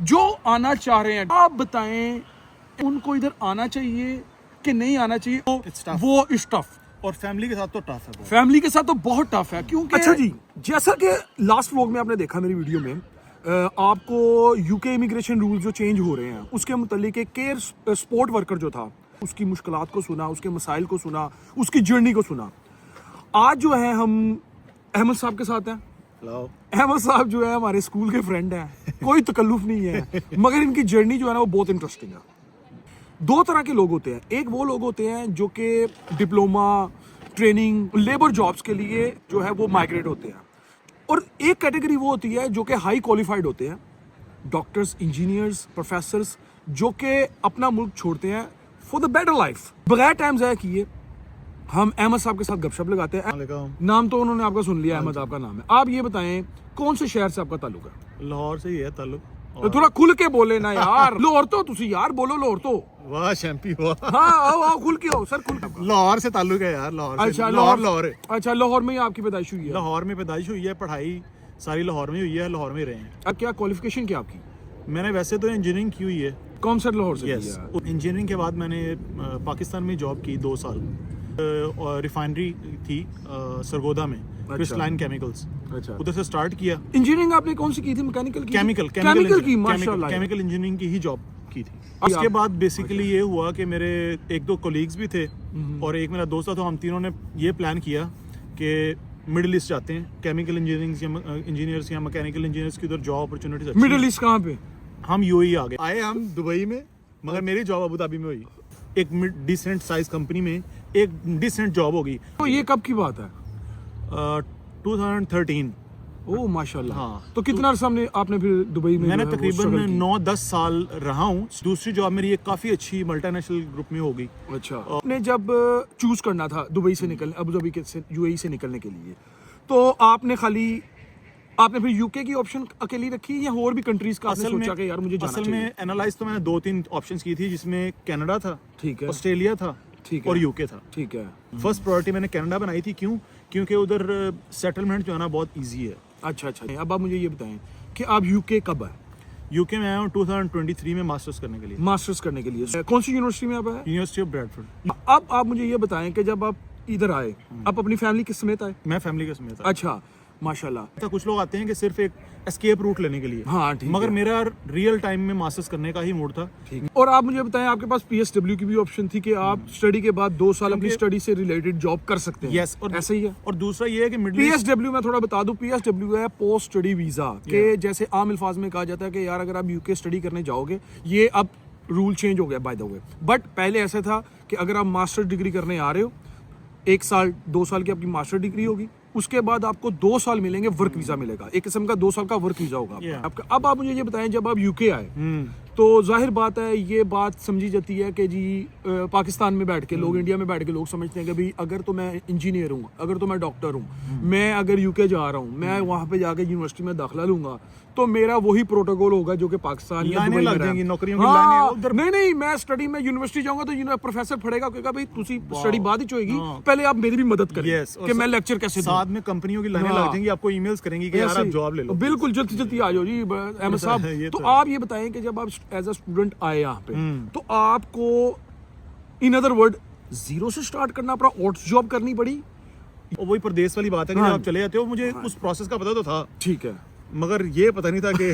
जो आना चाह रहे हैं आप बताएं, उनको इधर आना चाहिए कि नहीं आना चाहिए? वो इस टफ, और फैमिली के साथ तो टफ है। फैमिली के साथ तो बहुत टफ है, क्योंकि अच्छा जी, जैसा कि लास्ट व्लॉग में आपने देखा मेरी वीडियो में, आपको यूके इमिग्रेशन रूल जो चेंज हो रहे हैं उसके मुतालिक एक केयर स्पोर्ट वर्कर जो था उसकी मुश्किलात को सुना, उसके मसाइल को सुना, उसकी जर्नी को सुना। आज जो है हम अहमद साहब के साथ हैं। अहमद साहब जो है हमारे स्कूल के फ्रेंड हैं, कोई तकल्लुफ नहीं है, मगर इनकी जर्नी जो है ना वो बहुत इंटरेस्टिंग है। दो तरह के लोग होते हैं, एक वो लोग होते हैं जो कि डिप्लोमा, ट्रेनिंग, लेबर जॉब्स के लिए जो है वो माइग्रेट होते हैं, और एक कैटेगरी वो होती है जो कि हाई क्वालिफाइड होते हैं, डॉक्टर्स, इंजीनियर्स, प्रोफेसर्स, जो कि अपना मुल्क छोड़ते हैं फॉर द बेटर लाइफ। बगैर टाइम ज़ाया किए हम अहमद साहब के साथ गपशप लगाते हैं। नाम तो उन्होंने आपका सुन लिया, अहमद आपका नाम है। आप ये बताएं कौन से शहर से आपका ताल्लुक है? लाहौर से ही है ताल्लुक। तो थोड़ा खुल के बोले ना यार। लाहौर तो तुसी यार बोलो, लाहौर तो वाह शैम्पी वाह। हाँ आओ खुल के आओ सर, खुल के। लाहौर से ताल्लुक है यार, लाहौर से। अच्छा लाहौर है। अच्छा, लाहौर में ही आपकी पैदाइश हुई है? लाहौर में पैदाइश हुई है, पढ़ाई सारी लाहौर में हुई है, लाहौर में रहे हैं। अब क्या क्वालिफिकेशन क्या आपकी? मैंने वैसे तो इंजीनियरिंग की हुई है। कौन सा लाहौर से? यस, इंजीनियरिंग के बाद मैंने पाकिस्तान में जॉब की 2 साल, और रिफाइनरी थी सरगोदा में, क्रिस्टलाइन केमिकल्स। अच्छा, उधर से स्टार्ट किया। इंजीनियरिंग आपने कौन सी की थी? मैकेनिकल की? केमिकल की, माशाल्लाह। केमिकल इंजीनियरिंग की ही जॉब की थी। उसके बाद बेसिकली ये हुआ कि मेरे 1-2 कोलीग्स भी थे और एक मेरा दोस्त था, तो हम तीनों ने ये प्लान किया कि मिडिल ईस्ट जाते हैं, केमिकल इंजीनियर्स या मैकेनिकल इंजीनियर्स की उधर जॉब अपॉर्चुनिटीज। मिडिल ईस्ट कहाँ पे? हम यूएई आ गए, आए हम दुबई में, मगर मेरी जॉब अबू धाबी में हुई। एक डिसेंट साइज कंपनी में एक डिसेंट जॉब होगी। तो ये कब की बात है? 2013। ओह माशाल्लाह। हाँ, तो कितना अरसा आपने फिर दुबई में? मैंने तकरीबन 9-10 साल रहा हूँ। दूसरी जॉब मेरी एक काफ़ी अच्छी मल्टीनेशनल ग्रुप में होगी। अच्छा, आपने जब चूज करना था दुबई से निकलने, अबू धाबी से यूएई से निकलने के लिए, तो आपने फिर यूके की ऑप्शन अकेली रखी या और भी कंट्रीज का आपने सोचा कि यार मुझे जाना चाहिए? असल में एनालाइज तो मैंने 2-3 ऑप्शंस की थी, जिसमें कनाडा था, ठीक है, ऑस्ट्रेलिया था, ठीक है, और यूके था। ठीक है। फर्स्ट प्रायोरिटी मैंने कनाडा बनाई थी। क्यों? क्योंकि उधर सेटलमेंट जो है ना बहुत ईजी है। अच्छा, अब आप मुझे ये बताएं कि आप यूके कब आए? यूके में आया हूँ 2023 में मास्टर्स करने के लिए। मास्टर्स करने के लिए कौन सी यूनिवर्सिटी में आप आए? University of Bradford. अब आप मुझे ये बताएं कि जब आप इधर आए, आप अपनी फैमिली के समेत आए? मैं फैमिली के समेत था। अच्छा माशाल्लाह। तो कुछ लोग आते हैं कि सिर्फ एक एस्केप रूट लेने के लिए, हाँ ठीक मगर है। मेरा रियल टाइम में मास्टर्स करने का ही मूड था। ठीक। और आप मुझे बताएं, आपके पास पीएसडब्ल्यू की भी ऑप्शन थी कि आप स्टडी के बाद 2 साल अपनी स्टडी से रिलेटेड जॉब कर सकते हैं? यस, और ऐसे ही है। और दूसरा ये है कि मिडिल पीएसडब्ल्यू मैं थोड़ा बता दूं, पीएसडब्ल्यू है पोस्ट स्टडी वीजा के, जैसे आम अल्फाज में कहा जाता है कि यार अगर आप यूके स्टडी करने जाओगे, ये अब रूल चेंज हो गया बाय द वे, बट पहले ऐसा था कि अगर आप मास्टर डिग्री करने आ रहे हो, 1 साल 2 साल की आपकी मास्टर डिग्री होगी, उसके बाद आपको 2 साल मिलेंगे, वर्क वीजा मिलेगा, एक किस्म का 2 साल का वर्क वीजा होगा आपका। अब आप मुझे ये बताएं, जब आप यूके आए तो जाहिर बात है, ये बात समझी जाती है कि जी पाकिस्तान में बैठ के लोग, इंडिया में बैठ के लोग समझते हैं कि भाई अगर तो मैं इंजीनियर हूँ, अगर तो मैं डॉक्टर हूँ, मैं अगर यूके जा रहा हूँ, मैं वहाँ पे जाके यूनिवर्सिटी में दाखिला लूंगा तो मेरा वही प्रोटोकॉल होगा जो कि पाकिस्तान या दुबई में जाएंगी, नौकरियों की हाँ, लाइनें उधर। नहीं मैं स्टडी में यूनिवर्सिटी जाऊंगा तो प्रोफेसर पढ़ेगा, कहेगा भाई तुसी स्टडी बाद ही होएगी, पहले आप मेरी भी मदद करें कि मैं लेक्चर कैसे दूं। साथ में कंपनियों की लाइनें लग जाएंगी, आपको ईमेल्स करेंगी कि यार आप जॉब ले लो। बिल्कुल, जल्दी जल्दी आ जाओ जी अहमद साहब। तो आप ये बताएं कि जब आप एज अ स्टूडेंट आए यहाँ पे, तो आपको इन अदर वर्ड जीरो से स्टार्ट करना पड़ा, और जॉब करनी पड़ी? और वही परदेश वाली बात है कि जब आप चले जाते हो, मुझे उस प्रोसेस का पता तो था, ठीक है, मगर ये पता नहीं था कि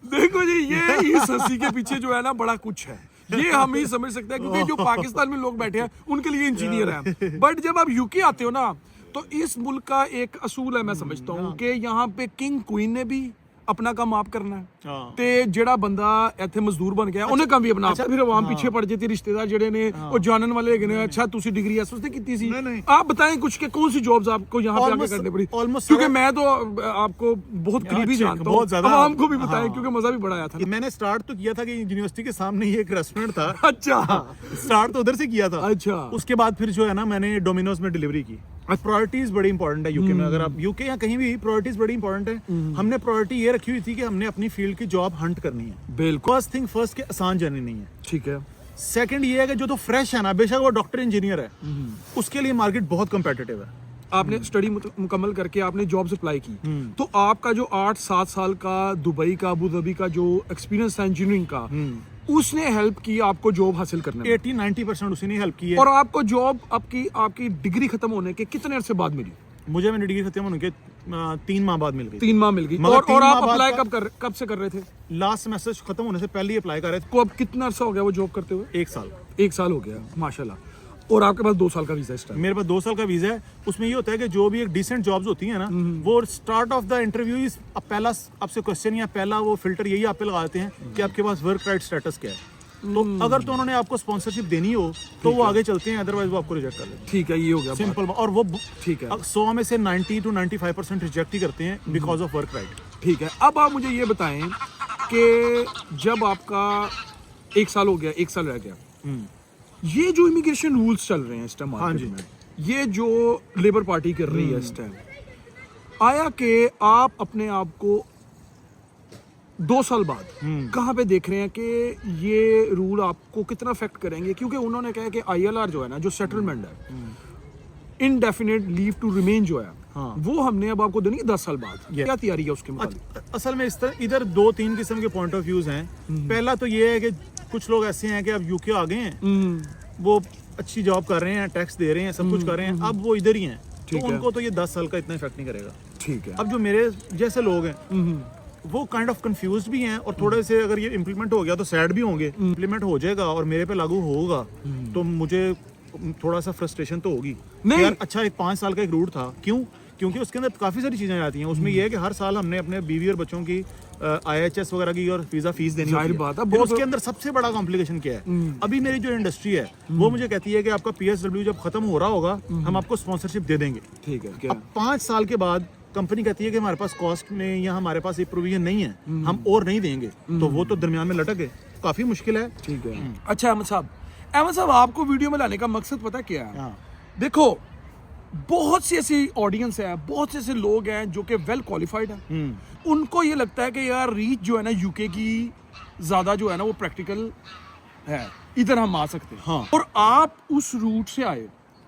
देखो जी, ये इस हंसी के पीछे जो है ना बड़ा कुछ है, ये हम ही समझ सकते हैं, क्योंकि जो पाकिस्तान में लोग बैठे हैं उनके लिए इंजीनियर हैं, बट जब आप यूके आते हो ना, तो इस मुल्क का एक असूल है, मैं समझता हूँ कि यहाँ पे किंग क्वीन ने भी अपना काम आप करना है ते जेड़ा बंदा इत्थे मजदूर बन गया उन्हें काम भी अपना। फिर आवाम पीछे पड़ जाती, रिश्तेदार जेड़े ने वो जानन वाले हैगे ने, अच्छा तुसी डिग्री ऐसे उसने कीती सी। आप बताएं कुछ के कौन सी जॉब्स आपको यहाँ पे आके करनी पड़ी? क्योंकि मैं तो आपको बहुत करीबी जानता हूँ, आवाम को भी बताएं क्योंकि मजा भी बड़ा आया था। मैंने स्टार्ट तो किया था कि यूनिवर्सिटी के सामने ही एक रेस्टोरेंट था। अच्छा, स्टार्ट तो उधर से किया था। अच्छा, उसके बाद फिर जो है ना, मैंने डोमिनोज में डिलीवरी की। प्रायोरिटीज बड़ी इंपॉर्टेंट है यूके में, अगर आप यूके या कहीं भी, प्रायोरिटीज बड़ी इंपॉर्टेंट है। हमने प्रायोरिटी ये रखी हुई थी कि हमने अपनी फील्ड की जॉब हंट करनी है। बिल्कुल, फर्स्ट थिंग फर्स्ट के आसान जर्नी नहीं है, ठीक है। सेकंड ये है कि जो तो फ्रेश है ना, बेशक वो डॉक्टर इंजीनियर है, उसके लिए मार्केट बहुत कंपेटिटिव है। आपने स्टडी मुकम्मल करके आपने जॉब्स अप्लाई की, तो आपका जो 8-7 साल का दुबई का, अबू धाबी का जो एक्सपीरियंस था इंजीनियरिंग का, उसने हेल्प की आपको जॉब हासिल करने में। 80-90% उसी ने हेल्प की है। और आपको जॉब आपकी डिग्री खत्म होने के कितने अरसे बाद मिली? मुझे मेरी डिग्री खत्म होने के 3 माह बाद मिल गई। 3 माह मिल गई। मगर और 3 आप माह अप्लाई बाद कब से कर रहे थे? लास्ट सेमेस्टर खत्म होने से पहले ही अप्लाई कर रहे थे। को अब कितना अरसा हो गया वो जॉब करते हुए? 1 साल। 1 साल हो गया, माशाल्लाह। और आपके पास 2 साल का वीजा इस टाइम? मेरे पास 2 साल का वीजा है। उसमें ये होता है कि जो भी एक डिसेंट जॉब्स होती है ना, वो start of the interview is पहला आपसे क्वेश्चन या पहला वो फिल्टर यही आप पे लगाते हैं कि आपके पास वर्क राइट स्टेटस क्या है। तो अगर तो उन्होंने आपको स्पॉन्सरशिप देनी हो तो वो आगे चलते हैं, अदरवाइज वो आपको रिजेक्ट कर लेते हैं। ठीक है, ये हो गया सिंपल। और वो ठीक है। 100 में से 90-95% रिजेक्ट ही करते हैं बिकॉज ऑफ वर्क राइट। ठीक है। अब आप मुझे ये बताएं कि जब आपका 1 साल हो गया, 1 साल रह गया, ये जो इमिग्रेशन रूल्स चल रहे हैं इस टाइम हाँ जी, में, ये जो लेबर पार्टी कर रही है इस टाइम, आया कि आप अपने आप को 2 साल बाद कहाँ पे देख रहे हैं कि ये रूल आपको कितना अफेक्ट करेंगे? क्योंकि उन्होंने कहा कि ILR जो है ना, जो सेटलमेंट है, इनडेफिनेट लीव टू रिमेन जो है, हाँ। वो हमने अब आपको देनी है 10 साल बाद। क्या तैयारी है उसके मुताबिक? असल में इस तरह इधर 2-3 किस्म के पॉइंट ऑफ व्यूज हैं। पहला तो ये है कि कुछ लोग ऐसे हैं कि अब यूके आ गए हैं, वो अच्छी जॉब कर रहे हैं, टैक्स दे रहे हैं, सब कुछ कर रहे हैं, अब वो इधर ही हैं, तो ठीक है। उनको तो ये 10 साल का इतना इफेक्ट नहीं करेगा। ठीक है। अब जो मेरे जैसे लोग हैं वो काइंड ऑफ कंफ्यूज्ड भी हैं, और थोड़े से अगर ये इम्प्लीमेंट हो गया तो सैड भी होंगे। इम्प्लीमेंट हो जाएगा और मेरे पे लागू होगा तो मुझे थोड़ा सा फ्रस्ट्रेशन तो होगी। नहीं। यार अच्छा, एक 5 साल का एक रूट था, क्यों? क्योंकि उसके अंदर काफी सारी चीजें आती हैं। उसमें यह है कि हर साल हमने अपने बीवी और बच्चों की IHS वगैरह की और वीजा फीस देनी जाहिर होती बात है, है। फिर बहुत- उसके अंदर सबसे बड़ा कॉम्प्लिकेशन क्या है? अभी मेरी जो इंडस्ट्री है वो मुझे कहती है कि आपका PSW जब खत्म हो रहा होगा हम आपको स्पॉन्सरशिप दे देंगे। ठीक है। क्या? अब 5 साल के बाद कंपनी कहती है कि हमारे पास कॉस्ट में या हमारे पास ये प्रोविजन नहीं है, हम और नहीं देंगे, तो वो तो दरमियान में लटक गए, काफी मुश्किल है। ठीक है। अच्छा अहमद साहब, आपको वीडियो में लाने का मकसद पता क्या है? हाँ। देखो, बहुत सी ऐसी ऑडियंस है, बहुत से ऐसे लोग हैं जो कि वेल क्वालिफाइड हैं, उनको ये लगता है कि यार रीच जो है ना यूके की ज्यादा जो है ना वो प्रैक्टिकल है, इधर हम आ सकते हैं। हाँ। और आप उस रूट से आए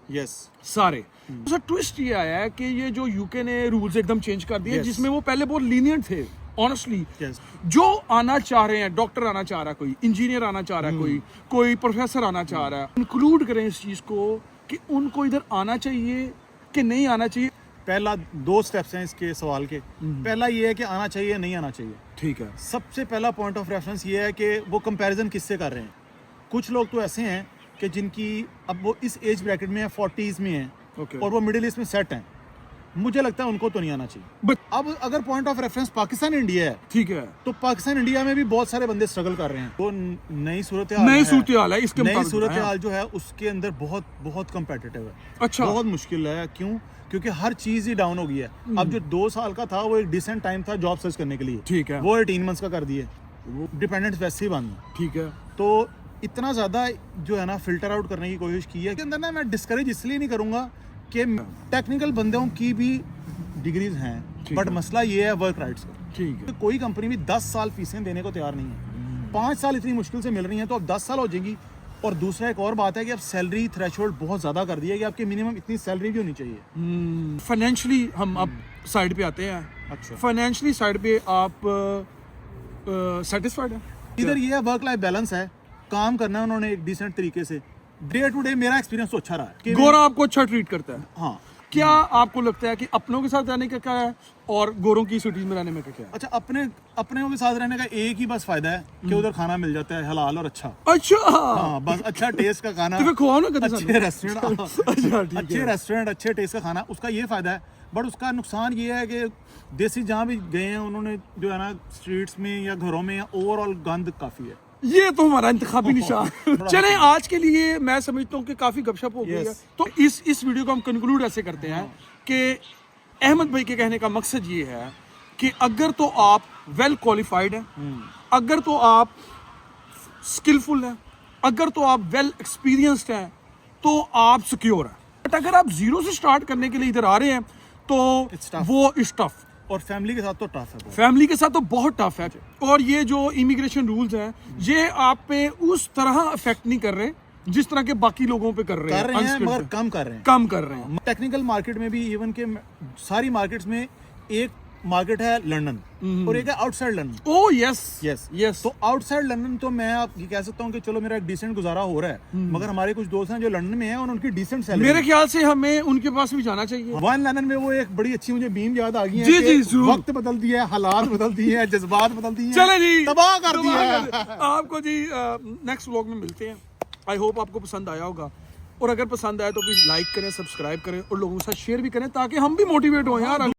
यस। सारे। तो ट्विस्ट ये आया है कि ये जो यूके ने रूल्स एकदम चेंज कर दिए, Yes. जिसमें वो पहले बहुत लीनियंट थे ऑनेस्टली। Yes. जो आना चाह रहे हैं, डॉक्टर आना चाह रहा है, कोई इंजीनियर आना चाह रहा है, कोई प्रोफेसर आना चाह रहा है, इंक्लूड करें इस चीज को कि उनको इधर आना चाहिए कि नहीं आना चाहिए। पहला 2 स्टेप्स हैं इसके सवाल के। पहला ये है कि आना चाहिए नहीं आना चाहिए। ठीक है। सबसे पहला पॉइंट ऑफ रेफरेंस ये है कि वो कंपैरिजन किससे कर रहे हैं। कुछ लोग तो ऐसे हैं कि जिनकी अब वो इस एज ब्रैकेट में है, 40s में है, Okay. और वो मिडिल ईस्ट में सेट हैं, मुझे लगता है उनको तो नहीं आना चाहिए। But- अब अगर point of reference Pakistan India है, ठीक है। तो पाकिस्तान इंडिया में भी बहुत सारे बंदे स्ट्रगल कर रहे हैं। वो नई सूरत नई सूरत हाल है, इसके नई मुताबिक सूरत बताएं हाल जो है उसके अंदर बहुत बहुत कम्पिटिटिव है। अच्छा। बहुत मुश्किल है। क्यों? क्योंकि हर चीज ही डाउन हो गई है। अब जो 2 साल का था वो एक डिसेंट टाइम था जॉब सर्च करने के लिए, ठीक है। वो 18 मंथ्स का कर दिए। वो डिपेंडेंट्स वैसे ही बंद हैं। ठीक है। तो इतना ज्यादा जो है ना फिल्टर आउट करने की कोशिश की है। इसके अंदर ना मैं डिस्करेज इसलिए नहीं करूंगा कि टेक्निकल बंदों की भी डिग्रीज हैं, ठीक बट है। मसला ये है वर्क राइट्स का। ठीक है। तो कोई कंपनी भी 10 साल फीसें देने को तैयार नहीं है। 5 साल इतनी मुश्किल से मिल रही हैं, तो अब 10 साल हो जाएंगी। और दूसरा एक और बात है कि अब सैलरी थ्रेशोल्ड बहुत ज्यादा कर दिया है कि आपकी मिनिमम इतनी सैलरी भी होनी चाहिए। फाइनेंशियली हम अब साइड पे आते हैं। अच्छा। फाइनेंशियली साइड पे आप सेटिस्फाइड हैं? इधर ये है वर्क लाइफ बैलेंस है, काम करना है उन्होंने एक डिसेंट तरीके से। डे टू डे मेरा एक्सपीरियंस तो अच्छा रहा है कि गोरा आपको अच्छा ट्रीट करता है? हाँ। क्या आपको लगता है कि अपनों के साथ रहने का क्या है और गोरों की सिटीज में रहने में क्या है? अच्छा, अपने के साथ रहने का एक ही बस फायदा है कि उधर खाना मिल जाता है हलाल और अच्छा। अच्छा। हाँ, बस अच्छा टेस्ट का खाना। तो फिर खुआओ ना कभी अच्छे रेस्टोरेंट। अच्छा, ठीक अच्छे है। रेस्टोरेंट, अच्छे टेस्ट का खाना, उसका ये फायदा है। बट उसका नुकसान ये है कि देसी जहाँ भी गए हैं उन्होंने जो है ना स्ट्रीट्स में या घरों में या ओवरऑल गंद काफी है। ये तो हमारा इंतखाबी निशान। चलें, आज के लिए मैं समझता हूँ कि काफी गपशप हो गई है, Yes. तो इस वीडियो को हम कंक्लूड ऐसे करते हैं कि अहमद भाई के कहने का मकसद ये है कि अगर तो आप वेल क्वालिफाइड हैं, अगर तो आप स्किलफुल हैं, अगर तो आप वेल एक्सपीरियंस्ड हैं, तो आप सिक्योर हैं। बट अगर आप जीरो से स्टार्ट करने के लिए इधर आ रहे हैं तो It's tough. वो इज टफ। और फैमिली के साथ तो टफ है बहुत। फैमिली के साथ तो बहुत टफ है। और ये जो इमिग्रेशन रूल्स हैं ये आप पे उस तरह अफेक्ट नहीं कर रहे जिस तरह के बाकी लोगों पे कर रहे हैं हैं unskilled मगर पे। कम कर रहे हैं। कम कर रहे हैं। टेक्निकल मार्केट में भी इवन के सारी मार्केट्स में एक मार्केट है लंदन और एक है outside London. Oh yes yes yes. तो आउटसाइड लंदन तो मैं आप ये कह सकता हूँ कि चलो मेरा एक डिसेंट गुजारा हो रहा है, मगर हमारे कुछ दोस्त हैं जो लंदन में हैं और उनकी डिसेंट सैलरी। मेरे ख्याल से हमें उनके पास भी जाना चाहिए। वन लंदन में वो एक बड़ी अच्छी मुझे बीम याद आ गई है जी, कि जी, जरूर। वक्त बदल दिया है, हालात बदल दिए हैं, जज्बात बदल दिए हैं, चले जी, तबाह कर दिया तबाह है। कर दिया। आपको जी नेक्स्ट व्लॉग में मिलते हैं। आई होप आपको पसंद आया होगा, और अगर पसंद आया तो प्लीज लाइक करें, सब्सक्राइब करें और लोगों के साथ शेयर भी करें ताकि हम भी मोटिवेट हो यार।